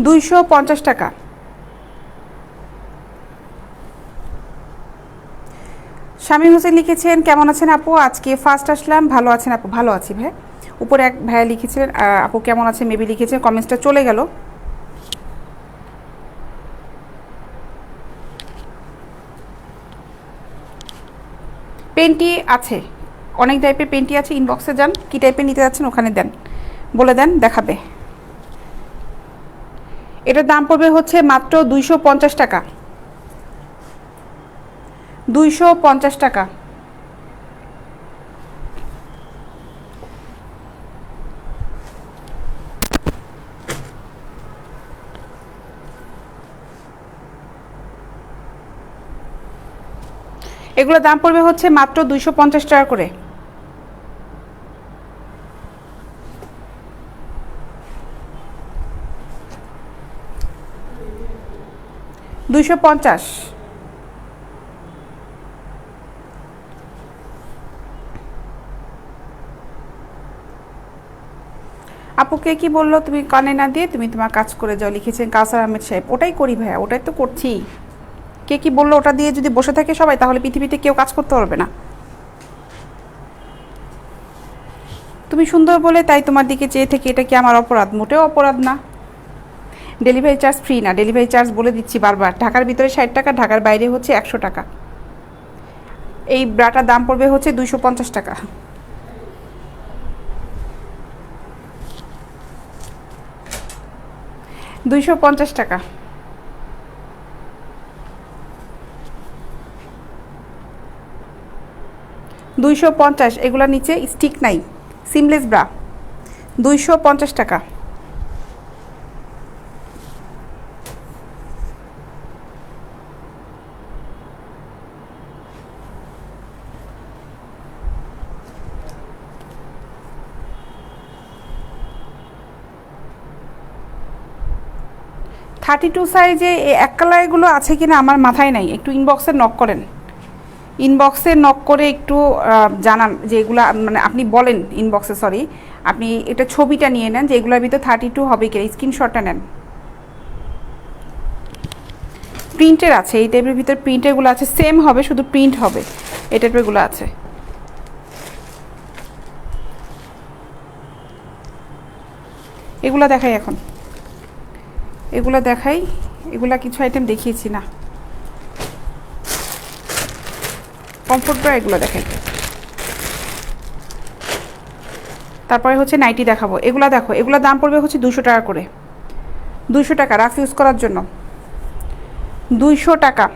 $250 টাকা। শামীম হোসেন লিখেছেন, কেমন আছেন আপু? আজকে ফার্স্ট আসলাম। ভালো আছেন আপু? ভালো আছি ভাই। উপরে এক ভাইয়া লিখেছিলেন আপু কেমন আছেন, মেবি লিখেছেন, কমেন্টসটা চলে গেল। পেন্টি আছে, অনেক টাইপের পেন্টি আছে, ইনবক্সে যান, কী টাইপের নিতে যাচ্ছেন ওখানে দেন, বলে দেন, দেখাবে। এটার দাম পড়বে হচ্ছে মাত্র 250 টাকা, 250 টাকা। এগুলো দাম পড়বে হচ্ছে মাত্র 250 টাকা করে। 250। আপুকে কি বললো তুমি কানে না দিয়ে তুমি তোমার কাজ করে যাও, লিখেছেন কাউসার আহমেদ সাহেব। ওটাই করি ভাইয়া, ওটাই তো করছি। কে কি বললো ওটা দিয়ে যদি বসে থাকে সবাই, তাহলে পৃথিবীতে কেউ কাজ করতে পারবে না। তুমি সুন্দর বলে তাই তোমার দিকে চেয়ে থেকে, এটা কি আমার অপরাধ? মোটেও অপরাধ না। ডেলিভারি চার্জ ফ্রি না, ডেলিভারি চার্জ বলে দিচ্ছি বারবার, ঢাকার ভিতরে 60 টাকা, ঢাকার বাইরে হচ্ছে 100 টাকা। এই ব্রাটার দাম পড়বে হচ্ছে 250 টাকা। $250 টাকা। 250। এগুলোর নিচে স্টিক নাই, সিমলেস ব্রা, 250 টাকা। থার্টি টু সাইজে এক কালারগুলো আছে কিনা আমার মাথায় নাই, একটু ইনবক্সে নক করেন, ইনবক্সে নক করে একটু জানান যে এগুলো, মানে আপনি বলেন ইনবক্সে, সরি আপনি এটা ছবিটা নিয়ে নেন যে এগুলোর ভিতর 32 হবে কিনা, স্ক্রিনশটটা নেন। প্রিন্টের আছে, এই টাইপের ভিতর প্রিন্টেরগুলো আছে, সেম হবে, শুধু প্রিন্ট হবে, এই টাইপেরগুলো আছে। এগুলো দেখাই এখন, এগুলো দেখাই, এগুলা কিছু আইটেম দেখিয়েছি না, কমফোর্ট ব্রা, এগুলো দেখাই। তারপরে হচ্ছে নাইটি দেখাবো। এগুলো দেখো, এগুলো দাম পড়বে হচ্ছে 200 টাকা করে, 200 টাকা রাফ ইউজ করার জন্য, 200 টাকা।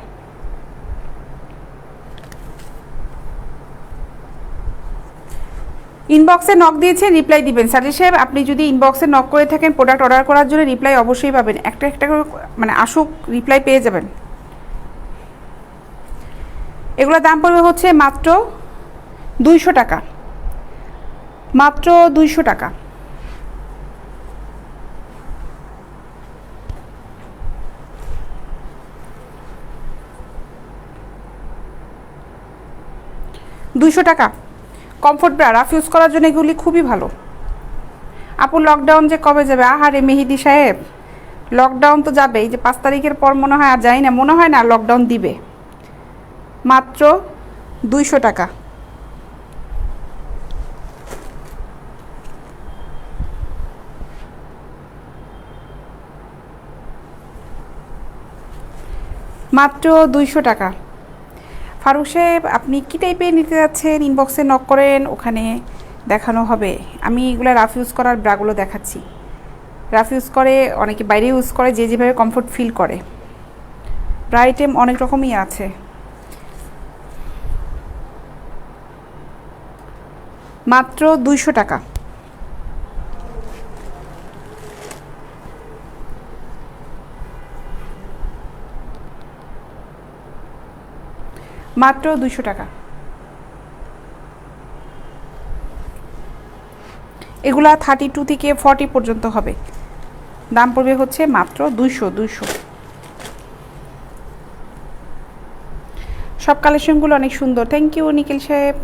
ইনবক্সে নক দিয়েছে, রিপ্লাই দিবেন সাজিদ সাহেব। আপনি যদি ইনবক্সে নক করে থাকেন প্রোডাক্ট অর্ডার করার জন্য, রিপ্লাই অবশ্যই পাবেন, একটা একটা করে মানে আসুক, রিপ্লাই পেয়ে যাবেন। এগুলোর দাম পড়বে হচ্ছে মাত্র 200 টাকা, মাত্র 200 টাকা। $200 কমফোর্ট ব্রা, রাফ ইউজ করার জন্য এগুলি খুবই ভালো। আপু লকডাউন যে কবে যাবে? আহারে মেহেদি সাহেব, লকডাউন তো যাবে, এই যে 5 তারিখের পর মনে হয় আর যাই না, মনে হয় না লকডাউন দিবে। মাত্র 200 টাকা। মাত্র 200 টাকা। ফারুক সাহেব আপনি কী টাইপের নিতে যাচ্ছেন ইনবক্সে নক করেন, ওখানে দেখানো হবে। আমি এগুলো রাফ ইউজ করার ব্রাগুলো দেখাচ্ছি। রাফ ইউজ করে, অনেকে বাইরে ইউজ করে, যে যেভাবে কমফোর্ট ফিল করে। ব্রা আইটেম অনেক রকমই আছে। মাত্র 200 টাকা। মাত্র 200 টাকা। এগুলা 32 থেকে 40 পর্যন্ত হবে। দাম পড়বে হচ্ছে মাত্র 200। সব কালেকশনগুলো অনেক সুন্দর। থ্যাংক ইউ নিখিল সাহেব।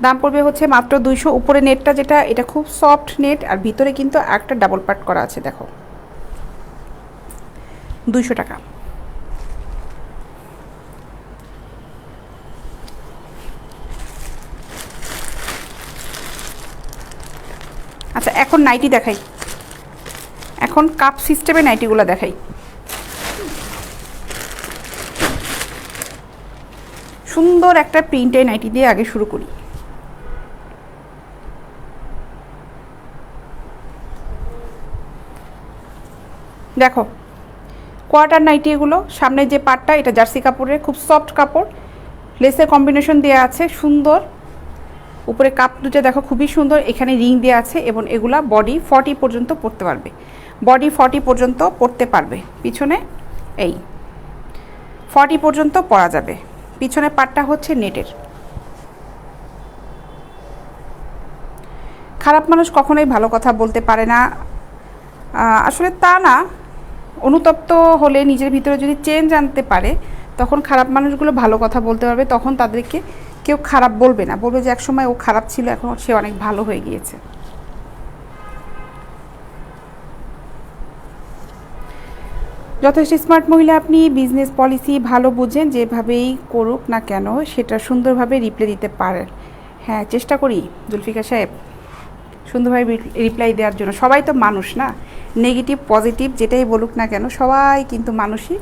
দাম পড়বে হচ্ছে মাত্র 200। উপরে নেটটা যেটা, এটা খুব সফট নেট, আর ভিতরে কিন্তু একটা ডাবল পার্ট করা আছে, দেখো। 200 টাকা। আচ্ছা, এখন নাইটি দেখাই। এখন কাপ সিস্টেমে নাইটিগুলো দেখাই। সুন্দর একটা প্রিন্টের নাইটি দিয়ে আগে শুরু করি। দেখো, কোয়ার্টার নাইটি এগুলো। সামনের যে পার্টটা, এটা জার্সি কাপড়ের, খুব সফট কাপড়, লেসের কম্বিনেশন দেওয়া আছে সুন্দর। উপরে কাপ দুটো দেখো খুবই সুন্দর, এখানে রিং দেওয়া আছে, এবং এগুলা বডি 40 পর্যন্ত পরতে পারবে। বডি 40 পর্যন্ত পরতে পারবে। পিছনে এই 40 পর্যন্ত পরা যাবে। পিছনে পাটটা হচ্ছে নেটের। খারাপ মানুষ কখনোই ভালো কথা বলতে পারে না, আসলে তা না। অনুতপ্ত হলে, নিজের ভিতরে যদি চেঞ্জ আনতে পারে, তখন খারাপ মানুষগুলো ভালো কথা বলতে পারবে। তখন তাদেরকে কেউ খারাপ বলবে না, বলবে যে একসময় ও খারাপ ছিল, এখন সে অনেক ভালো হয়ে গিয়েছে। যথেষ্ট স্মার্ট মহিলা আপনি। বিজনেস পলিসি ভালো বুঝেন, যেভাবেই করুক না কেন সেটা সুন্দরভাবে রিপ্লাই দিতে পারেন। হ্যাঁ, চেষ্টা করি জুলফিকার সাহেব সুন্দরভাবে রিপ্লাই দেওয়ার জন্য। সবাই তো মানুষ না, নেগেটিভ পজিটিভ যেটাই বলুক না কেন, সবাই কিন্তু মানুষই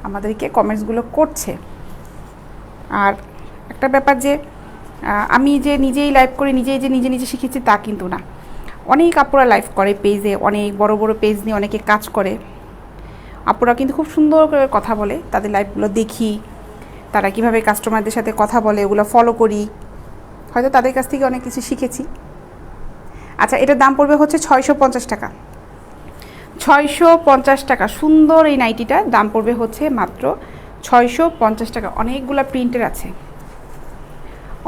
আমাদেরকে কমেন্টসগুলো করছে। আর একটা ব্যাপার যে আমি যে নিজেই লাইভ করি, নিজেই যে নিজে নিজে শিখেছি তা কিন্তু না। অনেক আপুরা লাইভ করে পেজে, অনেক বড় বড় পেজ নিয়ে অনেকে কাজ করে। আপুরা কিন্তু খুব সুন্দর করে কথা বলে, তাদের লাইভগুলো দেখি, তারা কিভাবে কাস্টমারদের সাথে কথা বলে, ওগুলো ফলো করি, হয়তো তাদের কাছ থেকে অনেক কিছু শিখেছি। আচ্ছা, এটার দাম পড়বে হচ্ছে 650 টাকা। 650 টাকা। সুন্দর এই নাইটিটার দাম পড়বে হচ্ছে মাত্র 650 টাকা। অনেকগুলা প্রিন্টের আছে,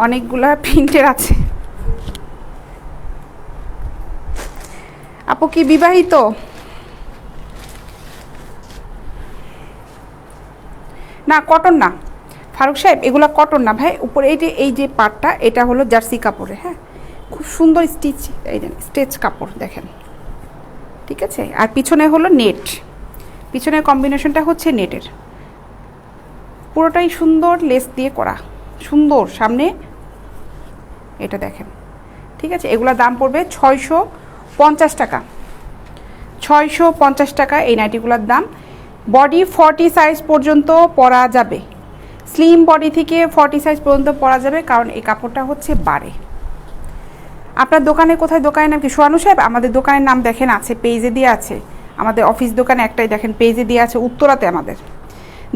অনেকগুলা প্রিন্টের আছে। আপু কি বিবাহিত? না, কটন না ফারুক সাহেব, এগুলো কটন না ভাই। উপরে এই যে পার্টটা, এটা হলো জার্সি কাপড়ে। হ্যাঁ, খুব সুন্দর স্টিচ, এই দেন স্টেচ কাপড় দেখেন, ঠিক আছে। আর পিছনে হলো নেট, পিছনের কম্বিনেশনটা হচ্ছে নেটের, পুরোটাই সুন্দর লেস দিয়ে করা, সুন্দর। সামনে এটা দেখেন, ঠিক আছে। এগুলোর দাম পড়বে 650 টাকা। 650 টাকা এই নাইটিগুলোর দাম। বডি 40 সাইজ পর্যন্ত পরা যাবে, স্লিম বডি থেকে 40 সাইজ পর্যন্ত পরা যাবে, কারণ এই কাপড়টা হচ্ছে বাড়ে। আপনার দোকানে কোথায়? দোকানের নাম কি সোহানু সাহেব? আমাদের দোকানের নাম দেখেন আছে, পেজে দিয়ে আছে। আমাদের অফিস দোকানে একটাই দেখেন, পেজে দিয়ে আছে, উত্তরাতে আমাদের।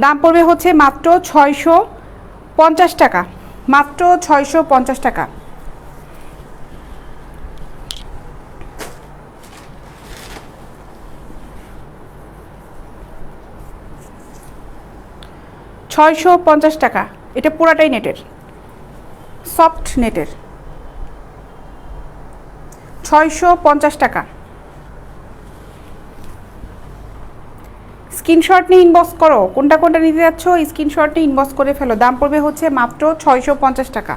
দাম পড়বে হচ্ছে মাত্র 650 টাকা। মাত্র 650 টাকা। $650 টাকা। এটা পুরাটাই নেটের, সফট নেটের। 650 টাকা। স্ক্রিনশট নিয়ে ইনবক্স করো, কোনটা কোনটা নিতে যাচ্ছ স্ক্রিনশট নিয়ে ইনবক্স করে ফেলো। দাম পড়বে হচ্ছে মাত্র 650 টাকা।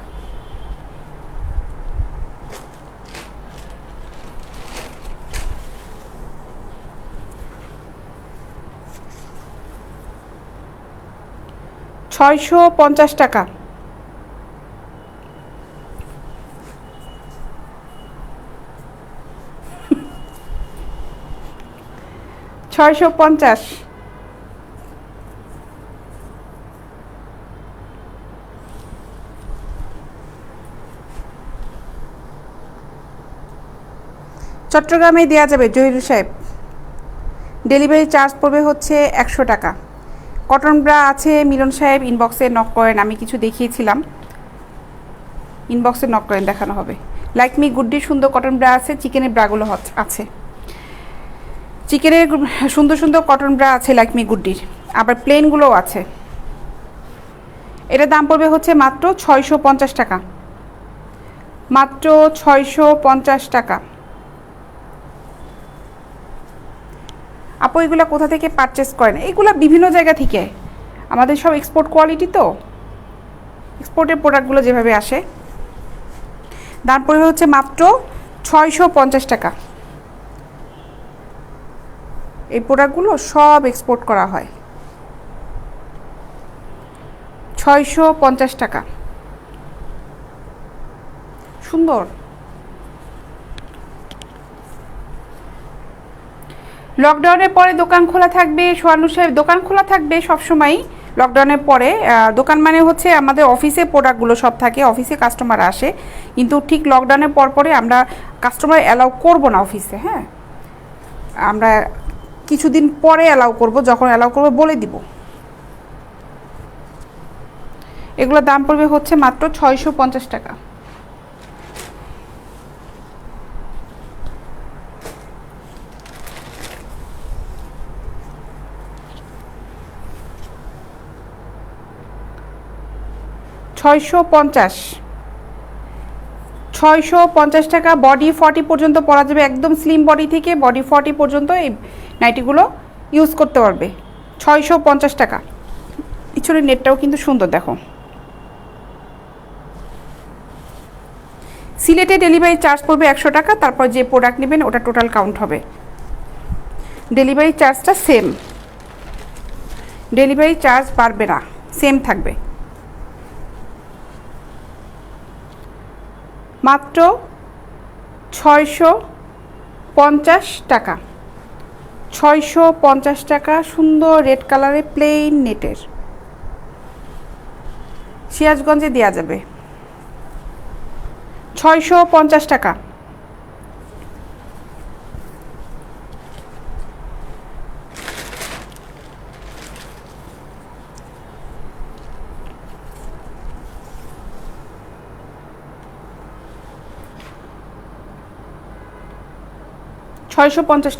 650 টাকা। ছয়শো পঞ্চাশ। চট্টগ্রামে দেওয়া যাবে জহিরুল সাহেব, ডেলিভারি চার্জ পড়বে হচ্ছে 100 টাকা। কটন ব্রা আছে মিলন সাহেব, ইনবক্সে নক করেন, আমি কিছু দেখিয়েছিলাম, ইনবক্সে নক করেন দেখানো হবে। লাইক মি গুড্ডির সুন্দর কটন ব্রা আছে, চিকেনের ব্রাগুলো আছে, চিকেনের সুন্দর সুন্দর কটন ব্রা আছে লাইক মি গুড্ডির, আবার প্লেনগুলোও আছে। এটার দাম পড়বে হচ্ছে মাত্র 650 টাকা, মাত্র 650 টাকা। আপু এগুলো কোথা থেকে পারচেস করেন? এগুলো বিভিন্ন জায়গা থেকে, আমাদের সব এক্সপোর্ট কোয়ালিটি, তো এক্সপোর্টের প্রোডাক্টগুলো যেভাবে আসে। দাম পড়বে হচ্ছে মাত্র 650 টাকা। এই প্রোডাক্টগুলো সব এক্সপোর্ট করা হয়। 650 টাকা, সুন্দর। লকডাউনের পরে দোকান খোলা থাকবে সোহানু সাহেব, দোকান খোলা থাকবে সবসময়ই লকডাউনের পরে। দোকান মানে হচ্ছে আমাদের অফিসে প্রোডাক্টগুলো সব থাকে, অফিসে কাস্টমার আসে, কিন্তু ঠিক লকডাউনের পরে আমরা কাস্টমার অ্যালাউ করব না অফিসে। হ্যাঁ, আমরা কিছুদিন পরে অ্যালাউ করব, যখন অ্যালাউ করব বলে দিব। এগুলোর দাম পড়বে হচ্ছে মাত্র 650 টাকা। ছয়শো পঞ্চাশ টাকা। বডি 40 পর্যন্ত পরা যাবে, একদম স্লিম বডি থেকে বডি 40 পর্যন্ত এই নাইটিগুলো ইউজ করতে পারবে। 650 টাকা। পিছনের নেটটাও কিন্তু সুন্দর, দেখো। সিলেটে ডেলিভারি চার্জ পড়বে 100 টাকা, তারপর যে প্রোডাক্ট নেবেন ওটা টোটাল কাউন্ট হবে। ডেলিভারি চার্জটা সেম, ডেলিভারি চার্জ বাড়বে না, সেম থাকবে। মাত্র 650 টাকা। 650 টাকা, সুন্দর রেড কালারে প্লেন নেটের, সিরাজগঞ্জে দেওয়া যাবে। 650 টাকা।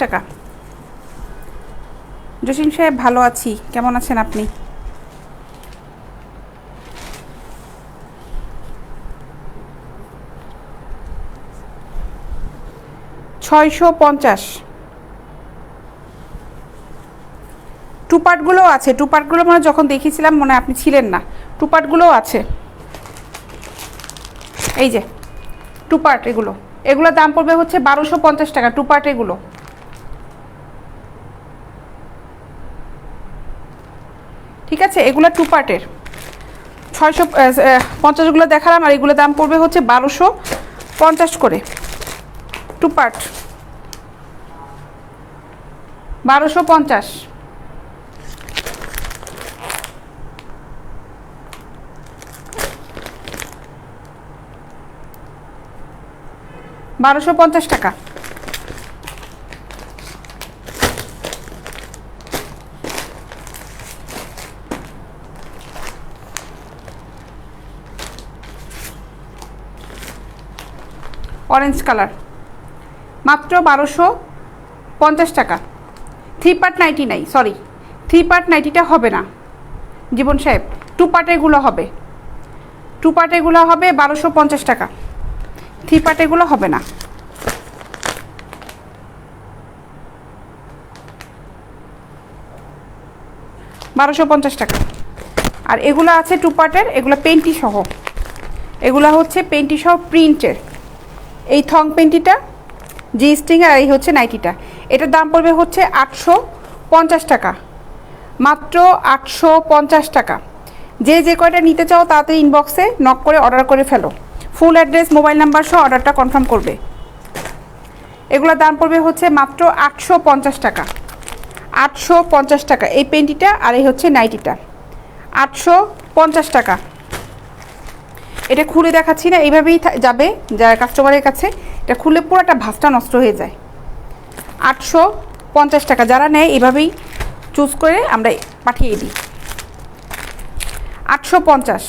টাকা। জসিম সাহেব ভালো আছি, কেমন আছেন আপনি? 650। টু পার্টগুলোও আছে, টু পার্টগুলো মানে যখন দেখেছিলাম মনে আপনি ছিলেন না, টু পার্টগুলোও আছে। এই যে টু পার্ট, এগুলোর দাম পড়বে হচ্ছে 1250 টাকা, টু পার্ট এগুলো। ঠিক আছে, এগুলো টু পার্টের 650গুলো দেখালাম, আর এগুলো দাম পড়বে হচ্ছে 1250 করে। Two part 1250। টাকা। অরেঞ্জ কালার, মাত্র 1250 টাকা। থ্রি পার্ট নাইটি নাই, সরি, থ্রি পার্ট নাইটিটা হবে না জীবন সাহেব, টু পার্টেরগুলো হবে, টু পার্টেরগুলো হবে 1250 টাকা, থ্রি পার্টেরগুলো হবে না। টাকা। আর এগুলো আছে টু পার্টের, এগুলো পেন্টি সহ, এগুলো হচ্ছে পেন্টি সহ প্রিন্টের। এই থং পেন্টিটা, জি স্ট্রিং, আর এই হচ্ছে নাইটিটা। এটার দাম পড়বে হচ্ছে 850 টাকা, মাত্র 850 টাকা। যে যে কয়টা নিতে চাও তাড়াতাড়ি ইনবক্সে নক করে অর্ডার করে ফেলো। ফুল অ্যাড্রেস মোবাইল নাম্বার সহ অর্ডারটা কনফার্ম করবে। এগুলোর দাম পড়বে হচ্ছে মাত্র 850 টাকা। 850 টাকা এই পেন্টিটা, আর এই হচ্ছে নাইটিটা 850 টাকা। এটা খুলে দেখাচ্ছি না, এইভাবেই যাবে যারা কাস্টমারের কাছে। এটা খুলে পুরোটা ভাঁজটা নষ্ট হয়ে যায়। 850 টাকা যারা নেয় এইভাবেই চুজ করে আমরা পাঠিয়ে দিই। 850।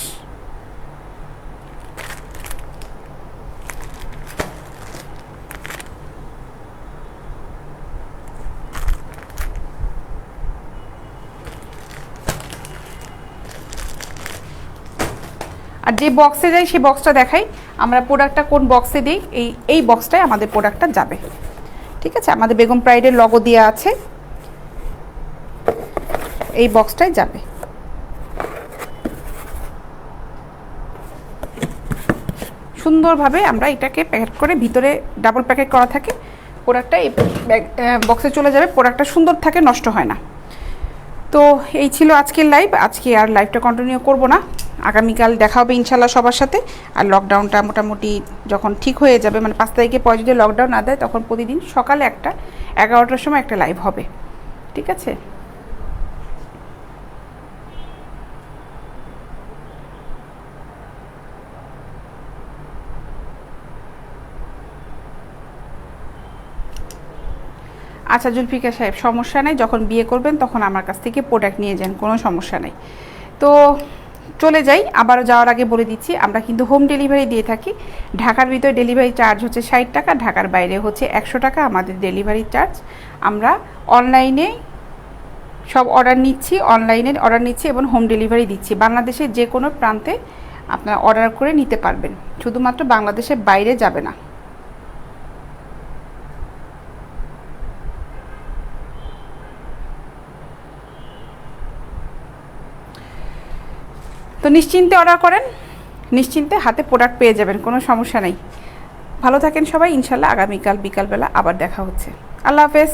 আর যে বক্সে যাই সেই বক্সটা দেখাই আমরা প্রোডাক্টটা কোন বক্সে দিই। এই বক্সটায় আমাদের প্রোডাক্টটা যাবে। ঠিক আছে, আমাদের বেগম প্রাইডের লগো দেওয়া আছে, এই বক্সটায় যাবে। সুন্দরভাবে আমরা এটাকে প্যাকেট করে, ভিতরে ডাবল প্যাকেট করা থাকে প্রোডাক্টটা, এই বক্সে চলে যাবে। প্রোডাক্টটা সুন্দর থাকে, নষ্ট হয় না। তো এই ছিল আজকের লাইভ। আজকে আর লাইভটা কন্টিনিউ করব না, আগামীকাল দেখা হবে ইনশাল্লাহ সবার সাথে। আর লকডাউনটা মোটামুটি যখন ঠিক হয়ে যাবে, মানে 5 তারিখের পরে যদি লকডাউন না দেয়, তখন প্রতিদিন সকালে একটা 11টার সময় একটা লাইভ হবে। ঠিক আছে, আচ্ছা জুলফিকার সাহেব, সমস্যা নেই, যখন বিয়ে করবেন তখন আমার কাছ থেকে প্রোডাক্ট নিয়ে যান, কোনো সমস্যা নেই। তো চলে যাই, আবারও যাওয়ার আগে বলে দিচ্ছি আমরা কিন্তু হোম ডেলিভারি দিয়ে থাকি। ঢাকার ভিতরে ডেলিভারি চার্জ হচ্ছে 60 টাকা, ঢাকার বাইরে হচ্ছে 100 টাকা আমাদের ডেলিভারি চার্জ। আমরা অনলাইনে সব অর্ডার নিচ্ছি, অনলাইনে অর্ডার নিচ্ছি এবং হোম ডেলিভারি দিচ্ছি। বাংলাদেশের যে কোনো প্রান্তে আপনারা অর্ডার করে নিতে পারবেন, শুধুমাত্র বাংলাদেশের বাইরে যাবে না। তো নিশ্চিন্তে অর্ডার করেন, নিশ্চিন্তে হাতে প্রোডাক্ট পেয়ে যাবেন, কোনো সমস্যা নেই। ভালো থাকেন সবাই, ইনশাল্লাহ আগামীকাল বিকালবেলা আবার দেখা হচ্ছে। আল্লাহ হাফেজ।